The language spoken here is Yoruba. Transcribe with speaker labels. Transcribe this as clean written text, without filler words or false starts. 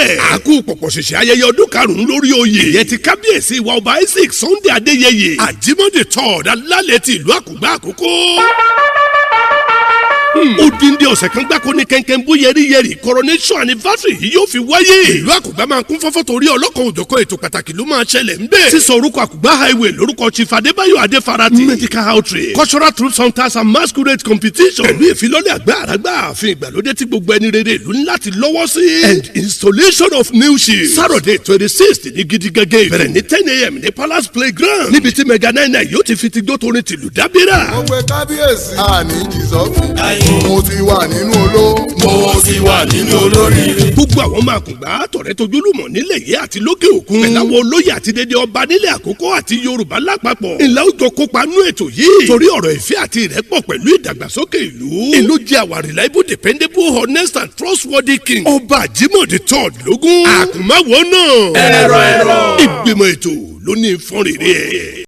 Speaker 1: bẹ́ẹ̀. àkú pọ̀pọ̀ ṣẹ̀ṣẹ̀ ayẹyẹ ọdún karùn-ún lórí oyè. ìyẹn ti kábíyèsí ìwà ọba Isaac Sunday Adéyẹyè Àjímọ́dé third Alálẹ̀ ti ìlú Akungba Akoko. Odindi ọ̀sẹ̀ kan gbáko ní kẹ̀kẹ́ bó yẹrí Coronation anniversary yìí yóò fi wáyé. ìlú Akungba máa kún fọ́fọ́ torí ọlọ́kan òjọ̀kan ètò pàtàkì ló máa ṣẹlẹ̀ ńbẹ̀. sísọ orúkọ Akungba highway lórúkọ Chief Adébáyọ̀ Adéfarati. medical outreach cultural truth hunters and masquerade competition. pẹ̀lú ìfilọ́lẹ̀ àgbà àràgbà ààfin ìgbàlódé tí gbogbo ẹni rere ìlú ní láti lọ́wọ́ sí. and installation of new ships. Saturday 26th ní gidigege. bẹ̀rẹ̀ ní 10 a.m. ní Palace Playground. níbi tí Mega 99 yóò ti fi ti gbó torin tìlú dábìrà.
Speaker 2: mo pe kábíyèsí. àní jìsọ́fì. mo ti wà nínú olóríire.
Speaker 1: gbogbo àwọn máa Akungba tọ̀rẹ́ tojúlùmọ̀ nílẹ̀ yìí àti lókè òkun. pẹ̀lú àwọn olóyè àti dédé ọba nílẹ̀ Àkókò àti Yorùbá lápapọ̀. ìlà òjò kópa nú ètò yìí. torí ọ̀rọ̀ ìfẹ́ àti ìrẹ́pọ̀ pẹ̀lú ìdàgbàsókè ìlú. ìlú jẹ́ our reliable dependable honest and trustworthy king. ọba Àjímọ̀dé third lógún. àkùnmáwọ̀ náà. ẹ̀rọ. ìgbìmọ̀ ètò ló ní ìfọ́nrẹ́rẹ́ ẹ̀.